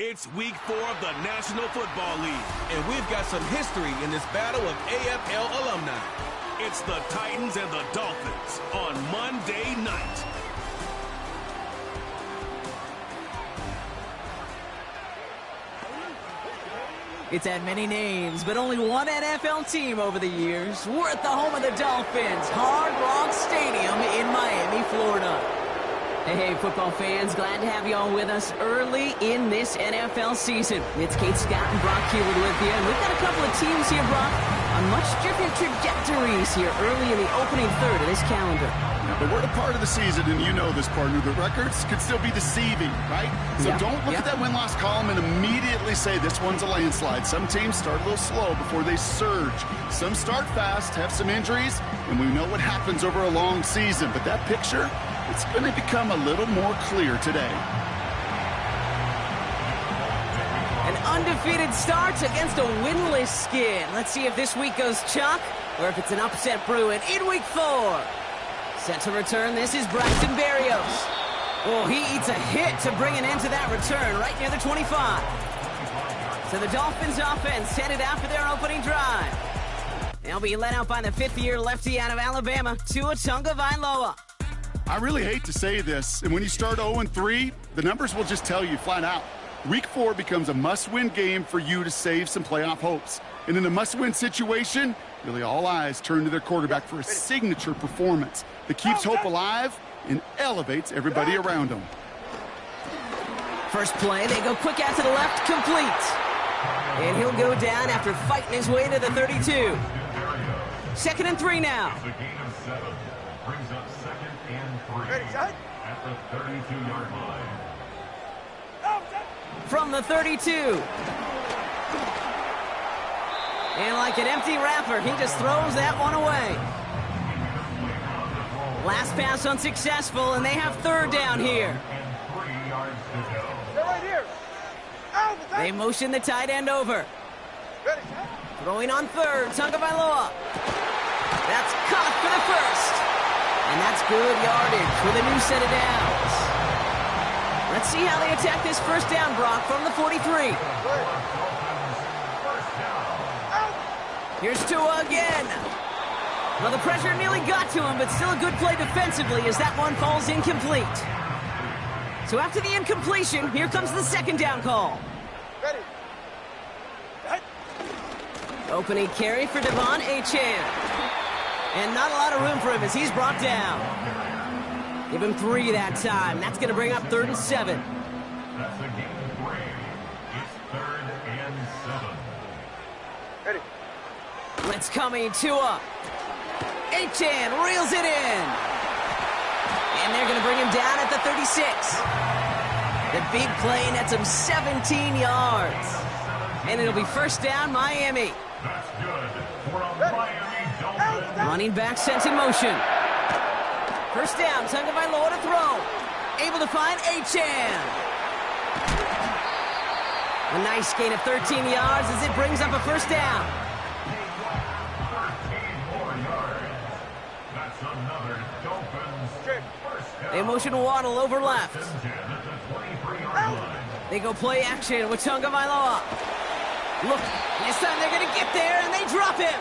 It's week 4 of the National Football League, and we've got some history in this battle of AFL alumni. It's the Titans and the Dolphins on Monday night. It's had many names, but only one NFL team over the years. We're at the home of the Dolphins, Hard Rock Stadium in Miami, Florida. Hey, football fans, glad to have you all with us early in this NFL season. It's Kate Scott and Brock Keyword with you, and we've got a couple of teams here, Brock, on much different trajectories here early in the opening third of this calendar. But we're a part of the season, and you know this, partner. The records could still be deceiving, right? So don't look at that win-loss column and immediately say this one's a landslide. Some teams start a little slow before they surge. Some start fast, have some injuries, and we know what happens over a long season. But that picture, it's going to become a little more clear today. An undefeated start against a winless Skin. Let's see if this week goes chalk or if it's an upset brewing in week 4. Set to return, this is Braxton Berrios. Oh, he eats a hit to bring an end to that return right near the 25. So the Dolphins offense headed out for their opening drive. They'll be led out by the fifth-year lefty out of Alabama, Tua Tagovailoa. I really hate to say this, and when you start 0-3, the numbers will just tell you flat out. Week 4 becomes a must-win game for you to save some playoff hopes. And in a must-win situation, really all eyes turn to their quarterback for a signature performance that keeps hope alive and elevates everybody around them. First play, they go quick out to the left, complete. And he'll go down after fighting his way to the 32. 2nd and 3 now. Brings up 2nd and 3 at the 32-yard line. From the 32. And like an empty wrapper, he just throws that one away. Last pass unsuccessful, and they have 3rd down here. They motion the tight end over. Throwing on 3rd, Tagovailoa. That's caught for the 1st. And that's good yardage with a new set of downs. Let's see how they attack this 1st down, Brock, from the 43. Here's Tua again. Well, the pressure nearly got to him, but still a good play defensively as that one falls incomplete. So after the incompletion, here comes the 2nd down call. Opening carry for Devon Achane. And not a lot of room for him as he's brought down. Give him 3 that time. That's going to bring up 3rd and 7. That's the game of 3. It's 3rd and 7. Blitz coming, Tua. Achane reels it in. And they're going to bring him down at the 36. The big play nets him 17 yards. And it'll be 1st down, Miami. That's good for a Miami Dolphins. Running back sent in motion. 1st down, Tagovailoa to throw. Able to find Achane. A nice gain of 13 yards as it brings up a 1st down. 13 more yards. That's another Dolphins 1st down. They motion Waddle over left. At the 23-yard line. They go play action with Tagovailoa. Look, this time they're going to get there, and they drop him.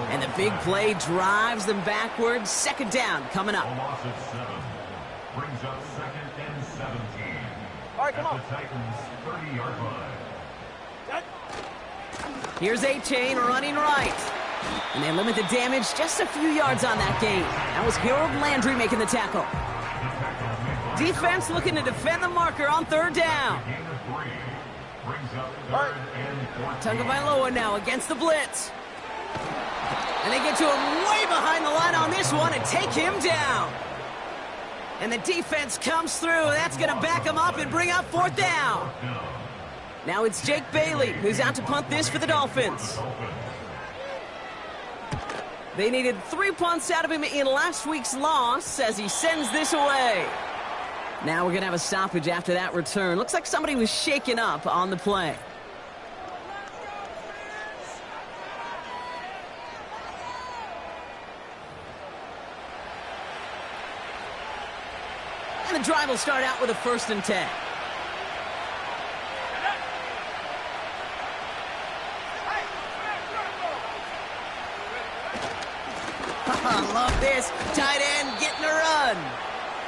And the big play drives them backwards. 2nd down coming up. A loss of 7. Brings up 2nd and 17. All right, come on. At the Titans' 30-yard line. Here's Achane running right. And they limit the damage just a few yards on that gain. That was Harold Landry making the tackle. Defense looking to defend the marker on 3rd down. Gain of 3. Brings up 3rd and 14. Tagovailoa now against the blitz. And they get to him way behind the line on this one and take him down. And the defense comes through. That's going to back him up and bring up 4th down. Now it's Jake Bailey who's out to punt this for the Dolphins. They needed 3 punts out of him in last week's loss as he sends this away. Now we're going to have a stoppage after that return. Looks like somebody was shaken up on the play. And the drive will start out with a 1st and 10. I love this. Tight end getting a run.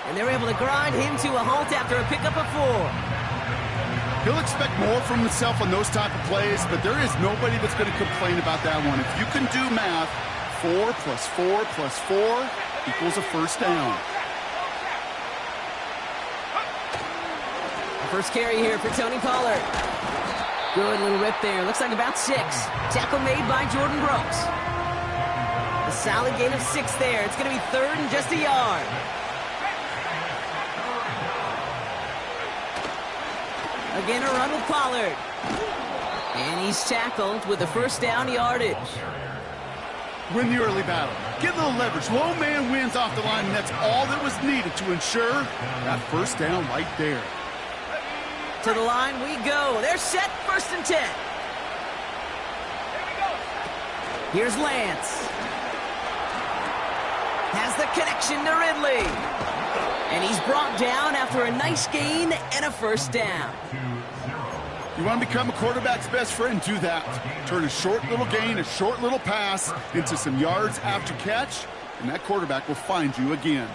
And they're able to grind him to a halt after a pickup of 4. He'll expect more from himself on those type of plays, but there is nobody that's going to complain about that one. If you can do math, 4 plus 4 plus 4 equals a first down. First carry here for Tony Pollard. Good little rip there. Looks like about 6. Tackle made by Jordan Brooks. A solid gain of 6 there. It's going to be 3rd and just a yard. Again, a run with Pollard. And he's tackled with the first down yardage. Win the early battle. Get a little leverage. Low man wins off the line, and that's all that was needed to ensure that first down right there. To the line we go. They're set, 1st and 10. Here's Lance. Has the connection to Ridley. And he's brought down after a nice gain and a first down. You want to become a quarterback's best friend? Do that. Turn a short little gain, a short little pass into some yards after catch, and that quarterback will find you again.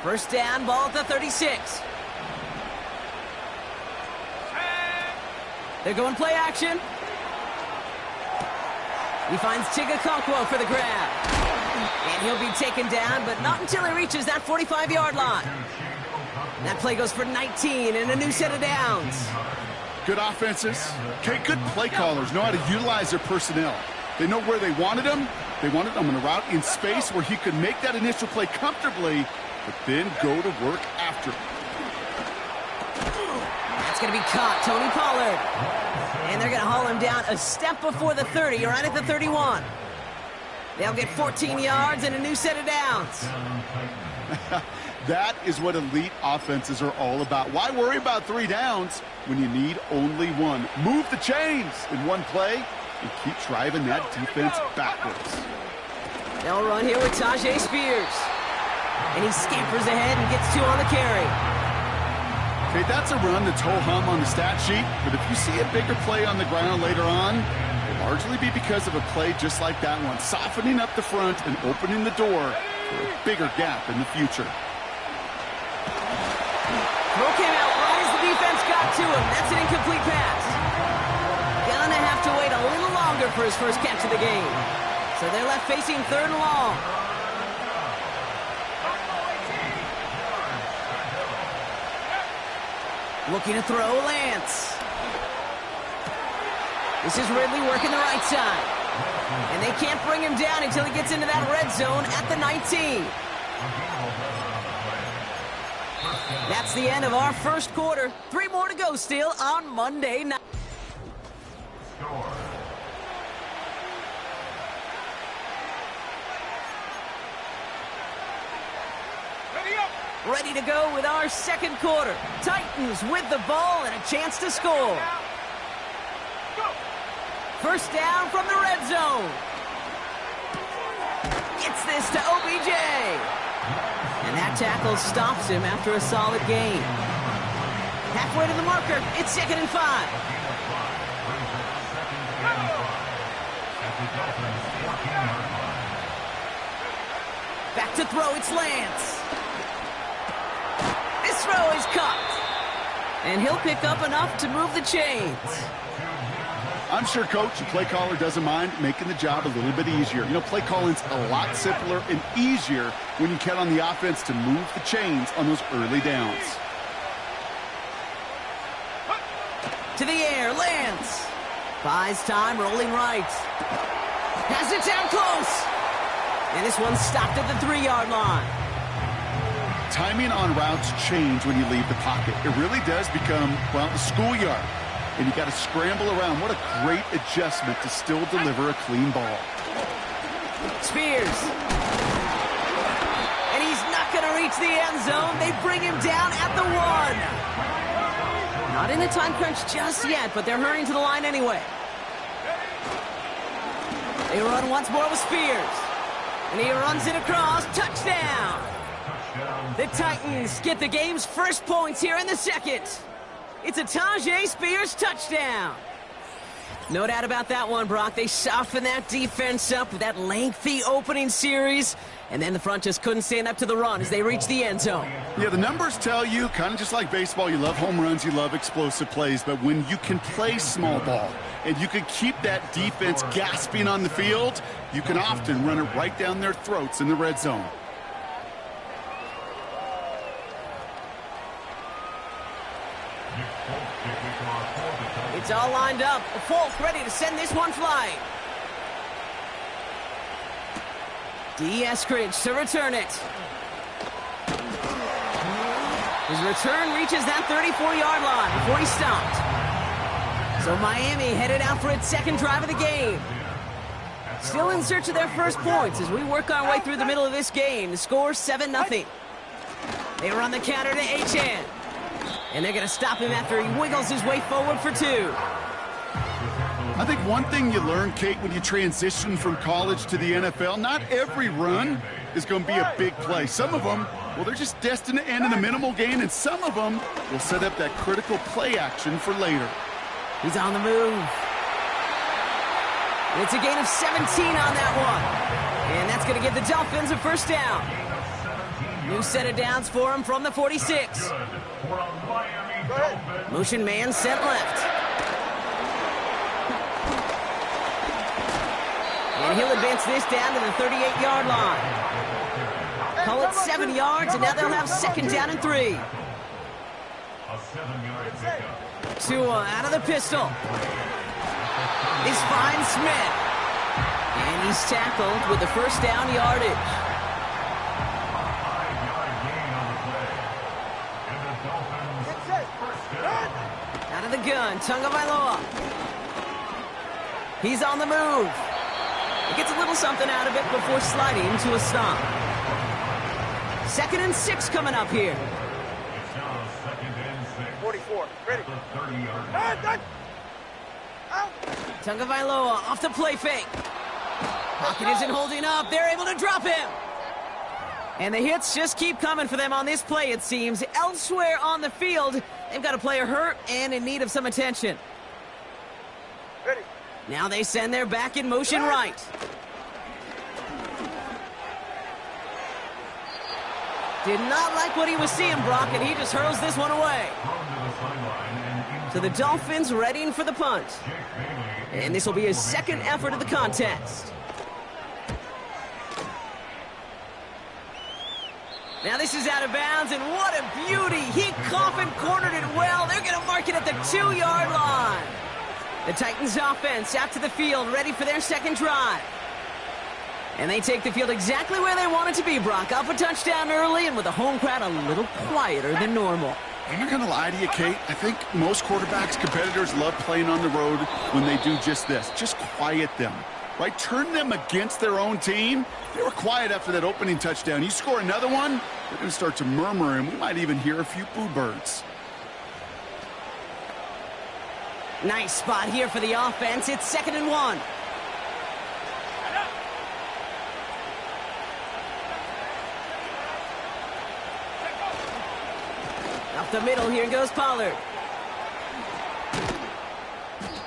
First down, ball at the 36. They're going play action. He finds Tigakonkwo for the grab. And he'll be taken down, but not until he reaches that 45-yard line. That play goes for 19 and a new set of downs. Good offenses. Okay, good play callers know how to utilize their personnel. They know where they wanted him. They wanted him on a route in space where he could make that initial play comfortably, but then go to work after. That's going to be caught. Tony Pollard. And they're going to haul him down a step before the 30, right at the 31. They'll get 14 yards and a new set of downs. That is what elite offenses are all about. Why worry about 3 downs when you need only 1? Move the chains in one play and keep driving that defense backwards. They'll run here with Tajay Spears. And he scampers ahead and gets 2 on the carry. Okay, that's a run that's ho-hum on the stat sheet, but if you see a bigger play on the ground later on, it'll largely be because of a play just like that one, softening up the front and opening the door for a bigger gap in the future. Throw came out right as the defense got to him. That's an incomplete pass. Gonna have to wait a little longer for his first catch of the game. So they're left facing 3rd and long. Looking to throw, Lance. This is Ridley working the right side. And they can't bring him down until he gets into that red zone at the 19. That's the end of our first quarter. 3 more to go still on Monday night. Ready to go with our second quarter. Titans with the ball and a chance to score. First down from the red zone. Gets this to OBJ. And that tackle stops him after a solid gain. Halfway to the marker, it's 2nd and 5. Back to throw, it's Lance. This throw is caught. And he'll pick up enough to move the chains. I'm sure Coach and play caller doesn't mind making the job a little bit easier. You know, play calling's a lot simpler and easier when you count on the offense to move the chains on those early downs. To the air, Lance. Buys time, rolling right. Has it down close. And this one's stopped at the 3-yard line. Timing on routes change when you leave the pocket. It really does become, well, the schoolyard. And you got to scramble around. What a great adjustment to still deliver a clean ball. Spears. And he's not going to reach the end zone. They bring him down at the 1. Not in the time crunch just yet, but they're hurrying to the line anyway. They run once more with Spears. And he runs it across. Touchdown. The Titans get the game's first points here in the second. It's a Tajay Spears touchdown. No doubt about that one, Brock. They softened that defense up with that lengthy opening series, and then the front just couldn't stand up to the run as they reached the end zone. Yeah, the numbers tell you, kind of just like baseball, you love home runs, you love explosive plays, but when you can play small ball and you can keep that defense gasping on the field, you can often run it right down their throats in the red zone. It's all lined up. Folk ready to send this one flying. D. Eskridge to return it. His return reaches that 34-yard line before he stopped. So Miami headed out for its second drive of the game. Still in search of their first points as we work our way through the middle of this game. The score 7-0. They run the counter to Achane. And they're going to stop him after he wiggles his way forward for 2. I think one thing you learn, Kate, when you transition from college to the NFL, not every run is going to be a big play. Some of them, well, they're just destined to end in a minimal gain, and some of them will set up that critical play action for later. He's on the move. And it's a gain of 17 on that one. And that's going to give the Dolphins a first down. New set of downs for him from the 46. Motion man sent left. And he'll advance this down to the 38-yard line. Call it 7 yards, and now they'll have second down and 3. Tua out of the pistol. He's finds Smith. And he's tackled with the first down yardage. Out of the gun, Tagovailoa. He's on the move. He gets a little something out of it before sliding to a stop. 2nd and 6 coming up here. 44, ready. Tagovailoa off the play fake. Pocket isn't holding up. They're able to drop him. And the hits just keep coming for them on this play, it seems. Elsewhere on the field, they've got a player hurt and in need of some attention. Ready. Now they send their back in motion right. Did not like what he was seeing, Brock, and he just hurls this one away. So the Dolphins readying for the punt. And this will be his second effort of the contest. Now this is out of bounds, and what a beauty. He coffin cornered it well. They're going to mark it at the 2-yard line. The Titans offense out to the field, ready for their second drive. And they take the field exactly where they want it to be, Brock. Up a touchdown early, and with the home crowd a little quieter than normal. I'm not going to lie to you, Kate. I think most quarterbacks, competitors love playing on the road when they do just this. Just quiet them, right? Turn them against their own team. They were quiet after that opening touchdown. You score another one, they're going to start to murmur, and we might even hear a few boo birds. Nice spot here for the offense. It's 2nd and 1. Up the middle, here goes Pollard.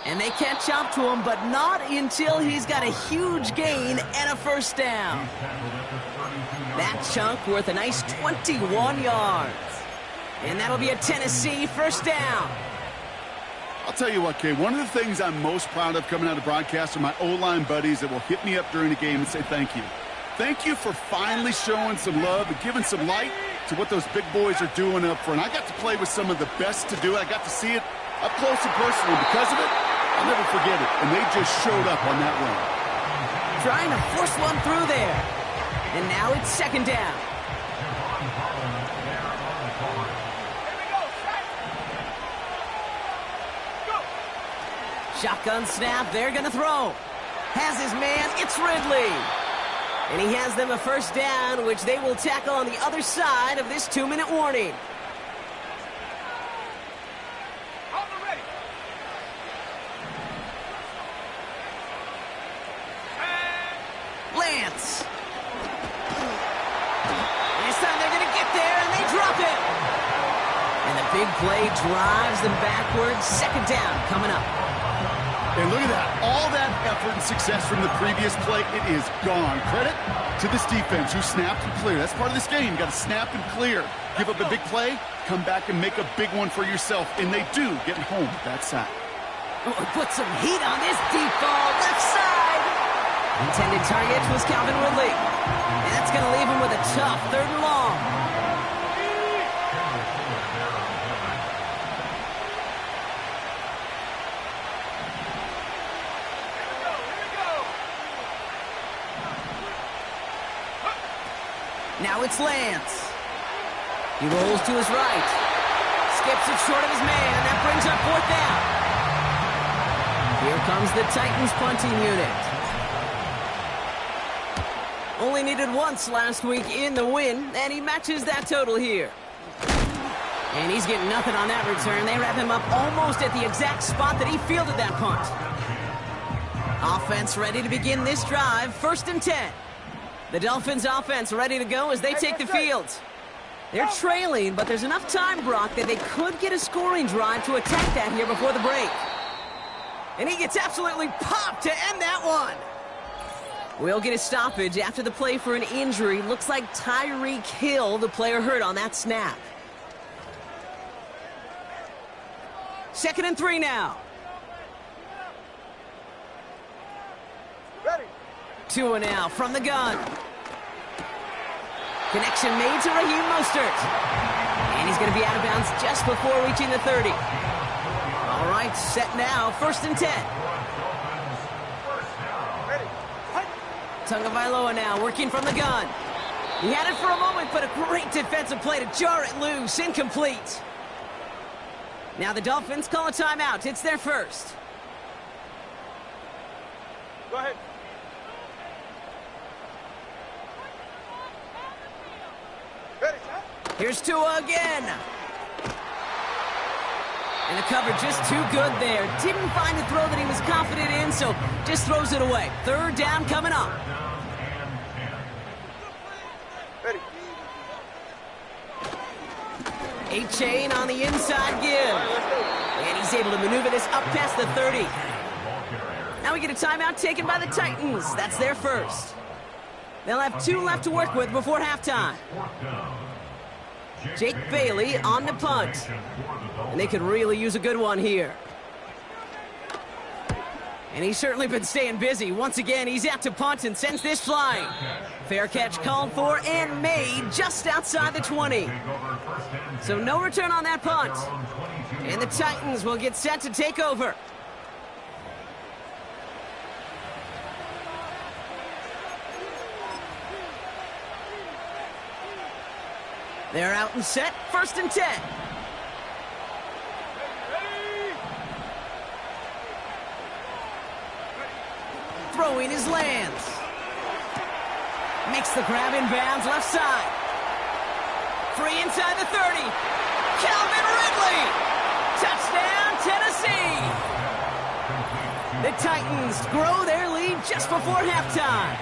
And they catch up to him, but not until he's got a huge gain and a first down. That chunk worth a nice 21 yards. And that'll be a Tennessee first down. I'll tell you what, Kate, one of the things I'm most proud of coming out of broadcast are my O-line buddies that will hit me up during the game and say thank you. Thank you for finally showing some love and giving some light to what those big boys are doing up front. I got to play with some of the best to do it. I got to see it up close and personal. Because of it, I'll never forget it. And they just showed up on that run. Trying to force one through there. And now it's second down. Shotgun snap, they're going to throw. Has his man, it's Ridley. And he has them a first down, which they will tackle on the other side of this 2-minute warning. Lance. This time they're going to get there, and they drop him. And the big play drives them backwards. Second down coming up. And look at that. All that effort and success from the previous play, it is gone. Credit to this defense who snapped and cleared. That's part of this game. You got to snap and clear. Give up a big play, come back and make a big one for yourself. And they do get home with that sack. Oh, put some heat on this deep ball. Left side. Intended target was Calvin Ridley. And that's going to leave him with a tough 3rd and long. Now it's Lance. He rolls to his right. Skips it short of his man, and that brings up 4th down. Here comes the Titans punting unit. Only needed once last week in the win, and he matches that total here. And he's getting nothing on that return. They wrap him up almost at the exact spot that he fielded that punt. Offense ready to begin this drive. 1st and 10. The Dolphins offense ready to go as they take the field. They're trailing, but there's enough time, Brock, that they could get a scoring drive to attack that here before the break. And he gets absolutely popped to end that one. We'll get a stoppage after the play for an injury. Looks like Tyreek Hill, the player hurt on that snap. 2nd and 3 now. Ready. 2 now from the gun. Connection made to Raheem Mostert. And he's going to be out of bounds just before reaching the 30. All right, set now. 1st and 10. Ready. Tagovailoa now working from the gun. He had it for a moment, but a great defensive play to jar it loose. Incomplete. Now the Dolphins call a timeout. It's their first. Go ahead. Ready. Here's Tua again. And the coverage just too good there. Didn't find the throw that he was confident in, so just throws it away. 3rd down coming up. Ready. A-Chain on the inside give. And he's able to maneuver this up past the 30. Now we get a timeout taken by the Titans. That's their first. They'll have 2 left to work with before halftime. Jake Bailey on the punt. And they could really use a good one here. And he's certainly been staying busy. Once again, he's out to punt and sends this flying. Fair catch called for and made just outside the 20. So no return on that punt. And the Titans will get set to take over. They're out and set. 1st and 10. Throwing his Lance. Makes the grab in bounds left side. 3 inside the 30. Calvin Ridley. Touchdown, Tennessee. The Titans grow their lead just before halftime.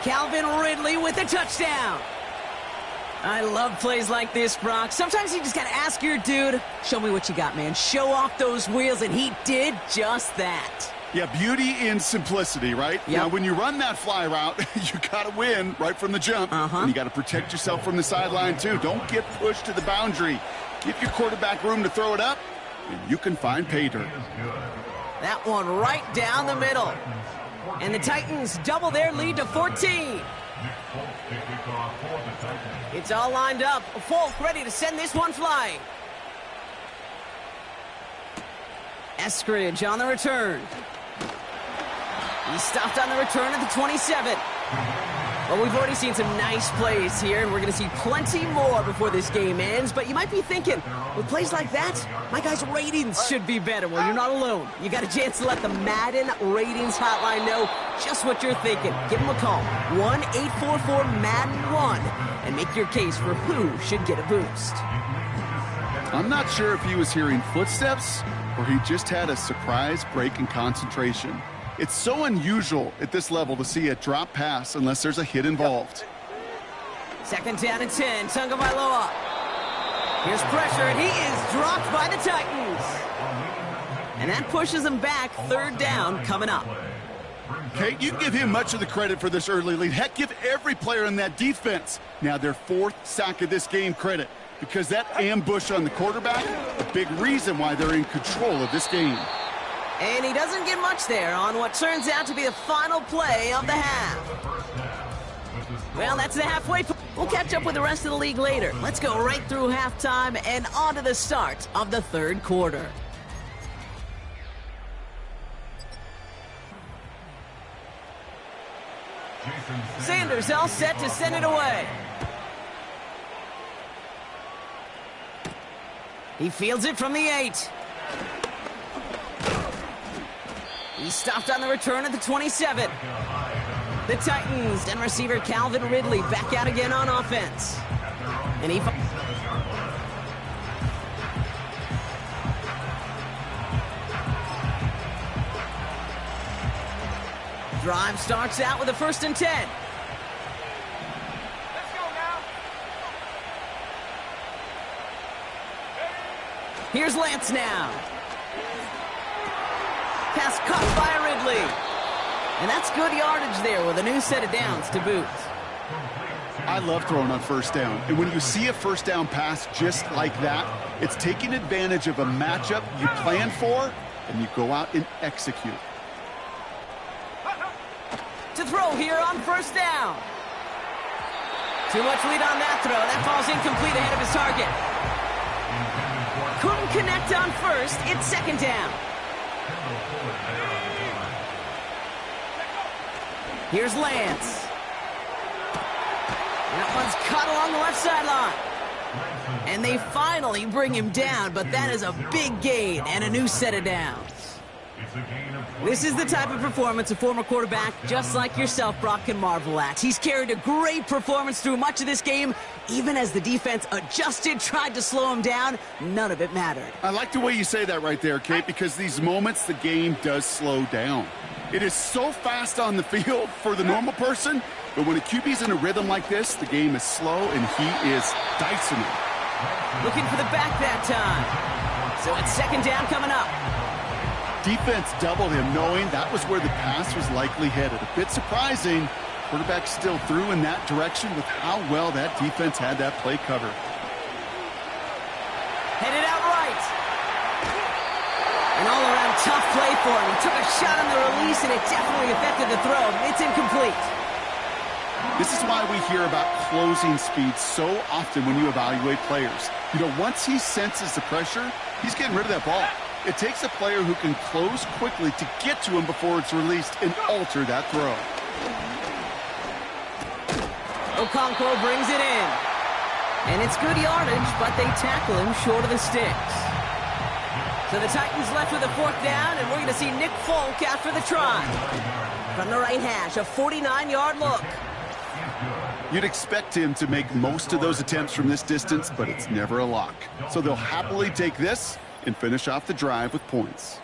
Calvin Ridley with the touchdown. I love plays like this, Brock. Sometimes you just got to ask your dude, show me what you got, man. Show off those wheels, and he did just that. Yeah, beauty in simplicity, right? Yep. Now, when you run that fly route, you got to win right from the jump. And you got to protect yourself from the sideline, too. Don't get pushed to the boundary. Give your quarterback room to throw it up, and you can find pay dirt. That one right down the middle. And the Titans double their lead to 14. It's all lined up. Folk ready to send this one flying. Eskridge on the return. He stopped on the return at the 27. Well, we've already seen some nice plays here, and we're going to see plenty more before this game ends. But you might be thinking, with plays like that, my guys' ratings should be better. Well, you're not alone. You got a chance to let the Madden Ratings Hotline know just what you're thinking. Give them a call, 1-844-MADDEN-1, and make your case for who should get a boost. I'm not sure if he was hearing footsteps or he just had a surprise break in concentration. It's so unusual at this level to see a drop pass unless there's a hit involved. 2nd down and 10, Tagovailoa. Here's pressure, and he is dropped by the Titans. And that pushes them back. Third down coming up. Okay, you can give him much of the credit for this early lead. Heck, give every player in that defense now their 4th sack of this game credit, because that ambush on the quarterback, a big reason why they're in control of this game. And he doesn't get much there on what turns out to be the final play of the half. Well, that's the halfway point. We'll catch up with the rest of the league later. Let's go right through halftime and on to the start of the third quarter. Sanders all set to send it away. He fields it from the 8. He stopped on the return at the 27. The Titans and receiver Calvin Ridley back out again on offense. And he... Drive starts out with a 1st and 10. Let's go now. Here's Lance now. Pass caught by Ridley. And that's good yardage there with a new set of downs to boot. I love throwing on 1st down. And when you see a 1st down pass just like that, it's taking advantage of a matchup you plan for, and you go out and execute. To throw here on 1st down. Too much lead on that throw. That falls incomplete ahead of his target. Couldn't connect on 1st. It's 2nd down. Here's Lance. That one's caught along the left sideline. And they finally bring him down, but that is a big gain and a new set of downs. This is the type of performance a former quarterback just like yourself, Brock, can marvel at. He's carried a great performance through much of this game. Even as the defense adjusted, tried to slow him down, none of it mattered. I like the way you say that right there, Kate, because these moments the game does slow down. It is so fast on the field for the normal person, but when a QB's in a rhythm like this, the game is slow and he is dicing it. Looking for the back that time. So it's 2nd down coming up. Defense doubled him, knowing that was where the pass was likely headed. A bit surprising. Quarterback still threw in that direction with how well that defense had that play covered. Headed out right. An all-around tough play for him. He took a shot on the release, and it definitely affected the throw. It's incomplete. This is why we hear about closing speed so often when you evaluate players. You know, once he senses the pressure, he's getting rid of that ball. It takes a player who can close quickly to get to him before it's released and alter that throw. Okonkwo brings it in. And it's good yardage, but they tackle him short of the sticks. So the Titans left with a 4th down, and we're going to see Nick Folk after the try. From the right hash, a 49-yard look. You'd expect him to make most of those attempts from this distance, but it's never a lock. So they'll happily take this and finish off the drive with points.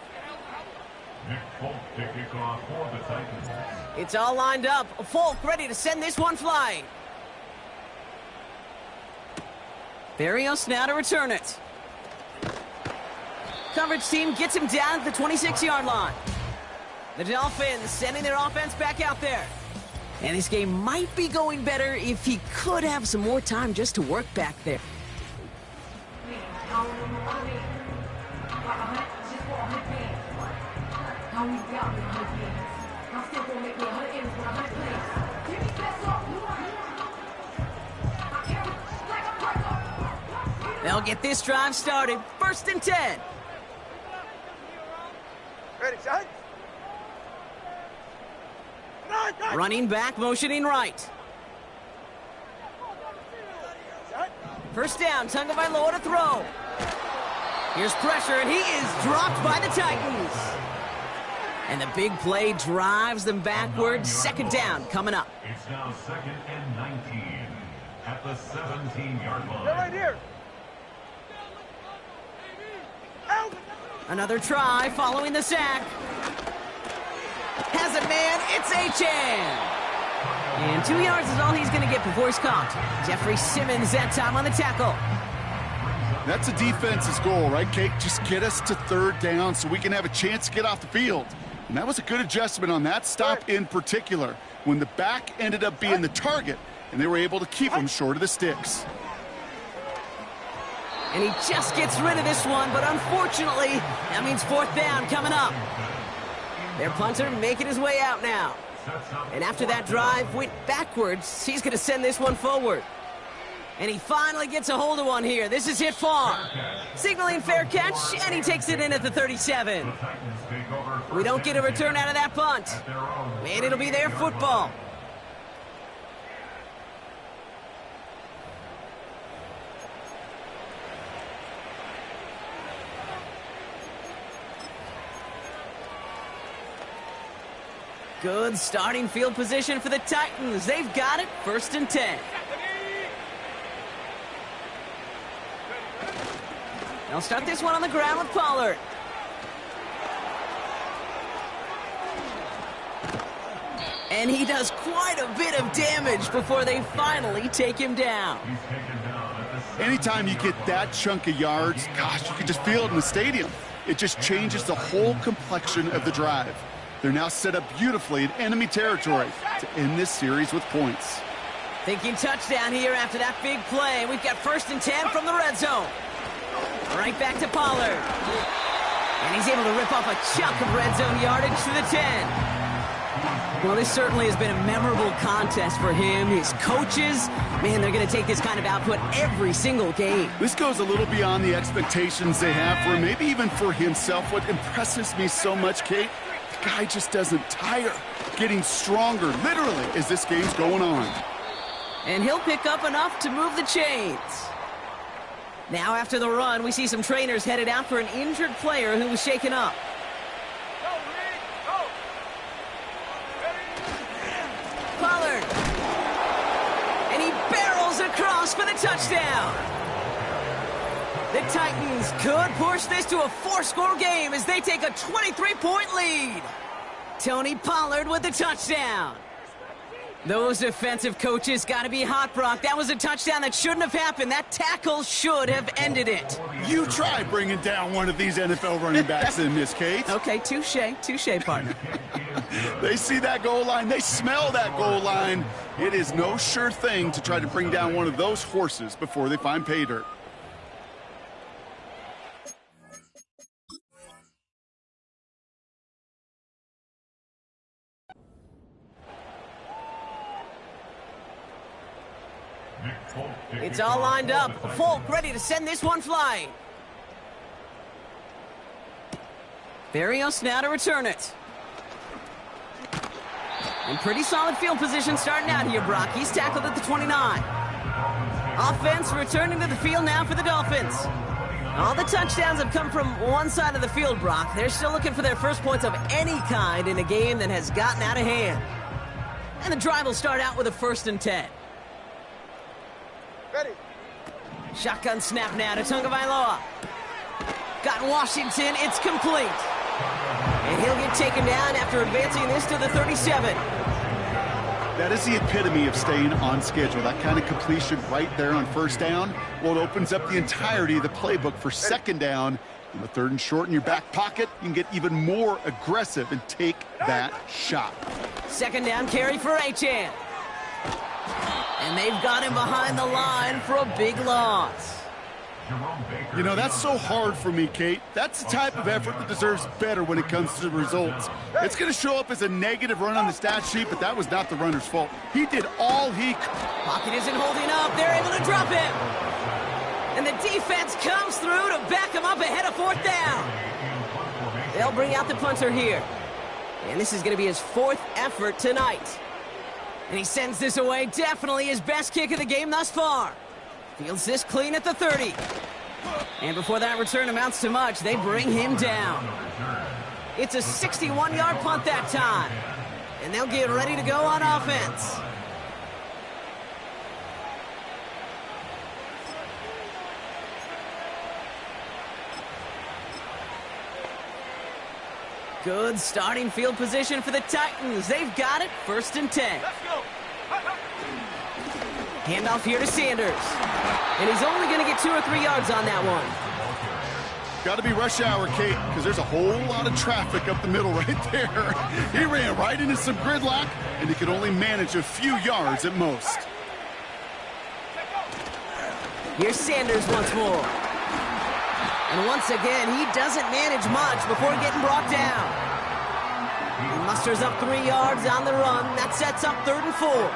Nick Folk to kick off for the Titans. It's all lined up. Folk ready to send this one flying. Barrios now to return it. Coverage team gets him down at the 26-yard line. The Dolphins sending their offense back out there. And this game might be going better if he could have some more time just to work back there. They'll get this drive started. 1st and 10. Ready, set. Running back, motioning right. Set. 1st down, Tagovailoa to throw. Here's pressure, and he is dropped by the Titans. And the big play drives them backwards. 2nd down coming up. It's now 2nd and 19 at the 17-yard line. They're right here. Out. Another try following the sack. Has a man, it's Achane. And 2 yards is all he's going to get before he's caught. Jeffrey Simmons that time on the tackle. That's a defense's goal, right, Kate? Just get us to third down so we can have a chance to get off the field. And that was a good adjustment on that stop in particular, when the back ended up being the target, and they were able to keep him short of the sticks. And he just gets rid of this one, but unfortunately, that means fourth down coming up. Their punter making his way out now. And after that drive went backwards, he's going to send this one forward. And he finally gets a hold of one here. This is hit far. Signaling fair catch, and he takes it in at the 37. We don't get a return out of that punt. And it'll be their football. Good starting field position for the Titans. They've got it, 1st and 10. They'll start this one on the ground with Pollard. And he does quite a bit of damage before they finally take him down. Anytime you get that chunk of yards, gosh, you can just feel it in the stadium. It just changes the whole complexion of the drive. They're now set up beautifully in enemy territory to end this series with points. Thinking touchdown here after that big play. We've got 1st and 10 from the red zone. Right back to Pollard. And he's able to rip off a chunk of red zone yardage to the 10. Well, this certainly has been a memorable contest for him. His coaches, man, they're going to take this kind of output every single game. This goes a little beyond the expectations they have for him, maybe even for himself. What impresses me so much, Kate, the guy just doesn't tire. Getting stronger, literally, as this game's going on. And he'll pick up enough to move the chains. Now after the run, we see some trainers headed out for an injured player who was shaken up. Pollard. And he barrels across for the touchdown. The Titans could push this to a 4-score game as they take a 23-point lead. Tony Pollard with the touchdown. Those defensive coaches got to be hot, Brock. That was a touchdown that shouldn't have happened. That tackle should have ended it. You try bringing down one of these NFL running backs in this case. Okay, touche, partner. They see that goal line. They smell that goal line. It is no sure thing to try to bring down one of those horses before they find pay dirt. It's all lined up. Folk ready to send this one flying. Barrios now to return it. In pretty solid field position starting out here, Brock. He's tackled at the 29. Offense returning to the field now for the Dolphins. All the touchdowns have come from one side of the field, Brock. They're still looking for their first points of any kind in a game that has gotten out of hand. And the drive will start out with a 1st and 10. Ready. Shotgun snap now to Tagovailoa. Got Washington, it's complete. And he'll get taken down after advancing this to the 37. That is the epitome of staying on schedule. That kind of completion right there on 1st down. Well, it opens up the entirety of the playbook for 2nd down. In the 3rd and short in your back pocket, you can get even more aggressive and take that shot. 2nd down carry for Achane. And they've got him behind the line for a big loss. You know, that's so hard for me, Kate. That's the type of effort that deserves better when it comes to the results. It's going to show up as a negative run on the stat sheet, but that was not the runner's fault. He did all he could. Pocket isn't holding up. They're able to drop him. And the defense comes through to back him up ahead of 4th down. They'll bring out the punter here. And this is going to be his 4th effort tonight. And he sends this away. Definitely his best kick of the game thus far. Fields this clean at the 30. And before that return amounts to much, they bring him down. It's a 61-yard punt that time. And they'll get ready to go on offense. Good starting field position for the Titans. They've got it, 1st and 10. Let's go. Handoff here to Sanders. And he's only going to get 2 or 3 yards on that one. Got to be rush hour, Kate, because there's a whole lot of traffic up the middle right there. He ran right into some gridlock, and he could only manage a few yards at most. Here's Sanders once more. And once again, he doesn't manage much before getting brought down. He musters up 3 yards on the run. That sets up 3rd and 4.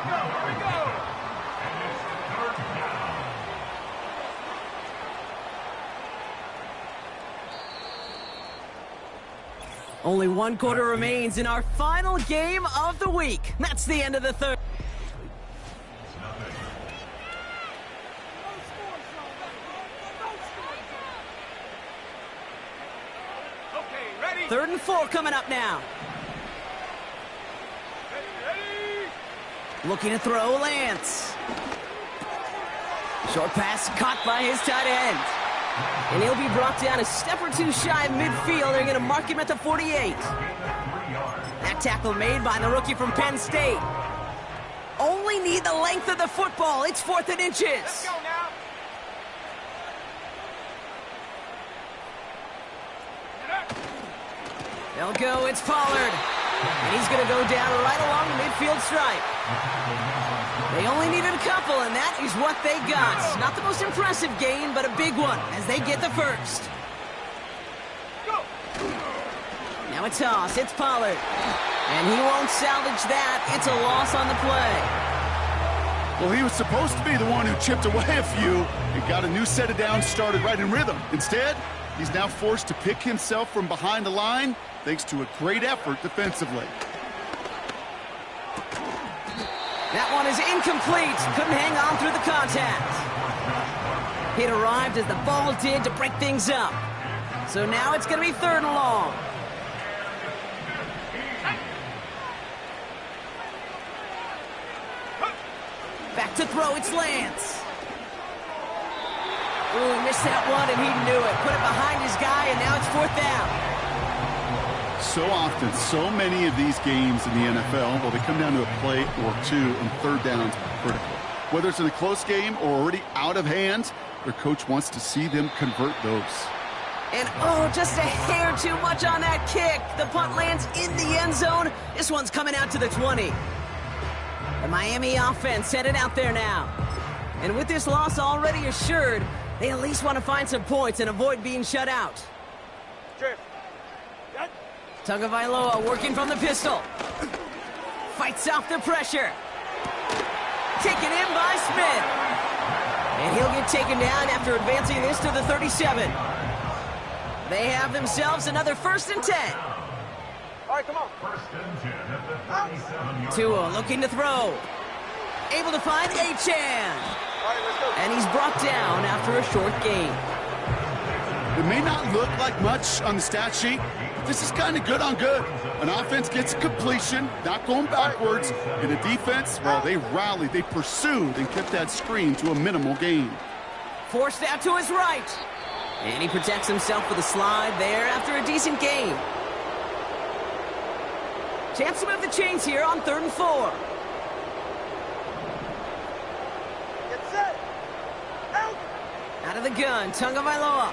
Only 1 quarter remains in our final game of the week. That's the end of the 3rd. Okay, ready? 3rd and 4 coming up now. Ready? Looking to throw, Lance. Short pass caught by his tight end. And he'll be brought down a step or 2 shy of midfield. They're going to mark him at the 48. That tackle made by the rookie from Penn State. Only need the length of the football. It's 4th and inches. Let's go now. They'll go, it's Pollard. And he's going to go down right along the midfield stripe. They only needed a couple, and that is what they got. Not the most impressive gain, but a big one as they get the first. Go. Now a toss, it's Pollard. And he won't salvage that. It's a loss on the play. Well, he was supposed to be the one who chipped away a few and got a new set of downs started right in rhythm. Instead, he's now forced to pick himself from behind the line thanks to a great effort defensively. That one is incomplete. Couldn't hang on through the contact. It arrived as the ball did to break things up. So now it's going to be 3rd and long. Back to throw, it's Lance. Ooh, he missed that one, and he knew it. Put it behind his guy, and now it's 4th down. So often, so many of these games in the NFL, well, they come down to a play or 2, and 3rd downs are critical. Whether it's in a close game or already out of hand, their coach wants to see them convert those. And oh, just a hair too much on that kick. The punt lands in the end zone. This one's coming out to the 20. The Miami offense headed out there now. And with this loss already assured, they at least want to find some points and avoid being shut out. Cheers. Got. Tagovailoa working from the pistol. Fights off the pressure. Taken in by Smith. And he'll get taken down after advancing this to the 37. They have themselves another 1st and 10. All right, come on. 1st and 10 at the 37-yard Tua looking to throw. Able to find Achane. All right, let's go. And he's brought down after a short gain. It may not look like much on the stat sheet, but this is kind of good on good. An offense gets completion, not going backwards, and a defense, well, they rallied, they pursued, and kept that screen to a minimal gain. Forced out to his right. And he protects himself with a slide there after a decent gain. Chance to move the chains here on 3rd and 4. Get set. Out. Out of the gun, Tagovailoa.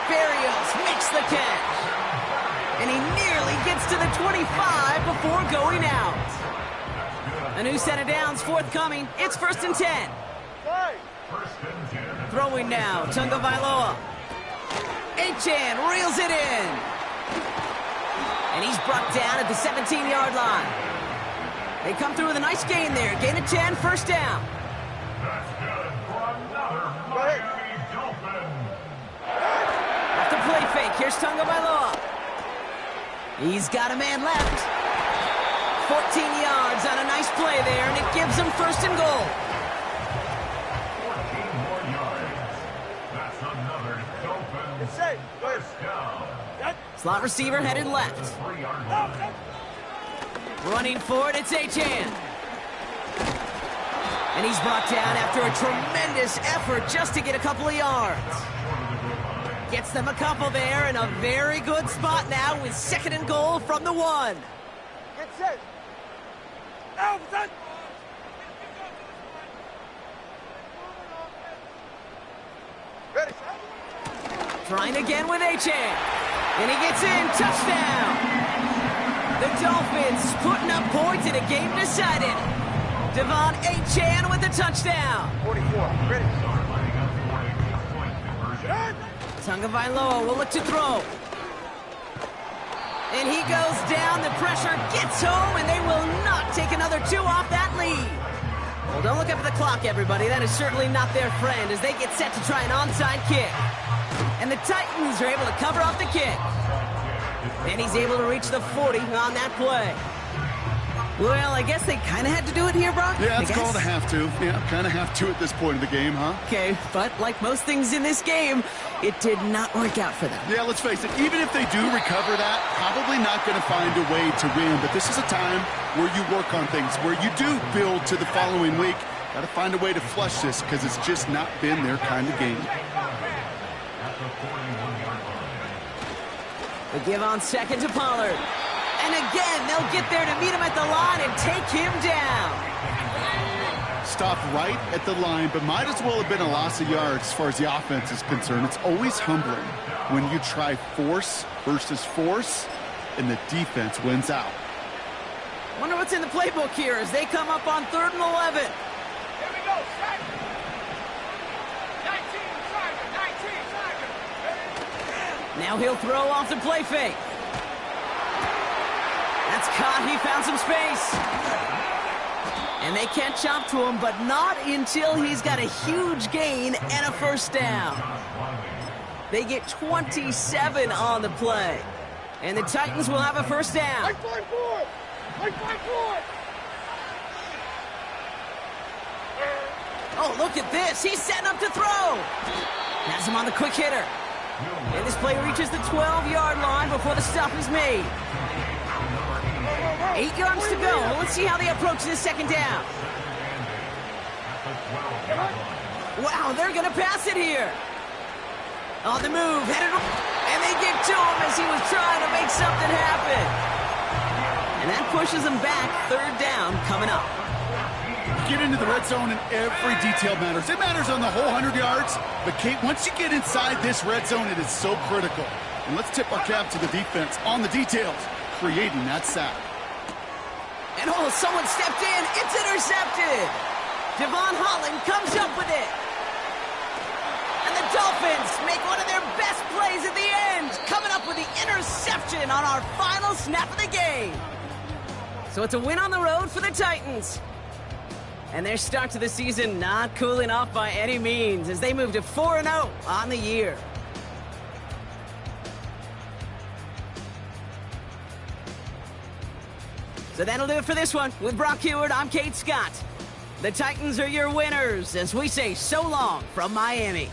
Berrios makes the catch. And he nearly gets to the 25 before going out. A new set of downs forthcoming. It's 1st and 10. Five. Throwing now, Tagovailoa. Achane reels it in. And he's brought down at the 17-yard line. They come through with a nice gain there. Gain of 10, 1st down. That's good for another Go ahead. Miami Dolphin. After play fake, here's Tagovailoa. He's got a man left. 14 yards on a nice play there, and it gives him 1st and goal. 14 more yards. That's another Dolphin Get set. Go ahead. 1st down. Got. Slot receiver headed left. 3-yard Out. line. Running for it, it's Achane. And he's brought down after a tremendous effort just to get a couple of yards. Gets them a couple there in a very good spot now with 2nd and goal from the 1. Get set. Out. Set. Trying again with Achan. And he gets in. Touchdown. The Dolphins putting up points in a game decided. Devon Achan with the touchdown. 44. Ready. Tagovailoa will look to throw. And he goes down. The pressure gets home, and they will not take another 2 off that lead. Well, don't look up at the clock, everybody. That is certainly not their friend as they get set to try an onside kick. And the Titans are able to cover off the kick. And he's able to reach the 40 on that play. Well, I guess they kind of had to do it here, Brock. Yeah, it's called a have to. Yeah, kind of have to at this point of the game, huh? Okay, but like most things in this game, it did not work out for them. Yeah, let's face it, even if they do recover that, probably not going to find a way to win. But this is a time where you work on things, where you do build to the following week. Got to find a way to flush this because it's just not been their kind of game. They give on second to Pollard. And again, they'll get there to meet him at the line and take him down. Stopped right at the line, but might as well have been a loss of yards as far as the offense is concerned. It's always humbling when you try force versus force, and the defense wins out. Wonder what's in the playbook here as they come up on 3rd and 11. Here we go. 19, Tiger. Now he'll throw off the play fake. That's caught. He found some space. And they can't chop to him, but not until he's got a huge gain and a first down. They get 27 on the play. And the Titans will have a first down. Oh, look at this. He's setting up to throw. Has him on the quick hitter. And this play reaches the 12-yard line before the stop is made. 8 yards to go. Well, let's see how they approach this second down. Wow, they're going to pass it here. On the move, headed, and they get to him as he was trying to make something happen. And that pushes him back. 3rd down coming up. Get into the red zone and every detail matters. It matters on the whole 100 yards, but Kate, once you get inside this red zone, it is so critical. And let's tip our cap to the defense on the details, creating that sack. And oh, someone stepped in. It's intercepted. Devon Holland comes up with it. And the Dolphins make one of their best plays at the end, coming up with the interception on our final snap of the game. So it's a win on the road for the Titans. And their start to the season not cooling off by any means as they move to 4-0 on the year. So that'll do it for this one. With Brock Heward, I'm Kate Scott. The Titans are your winners as we say so long from Miami.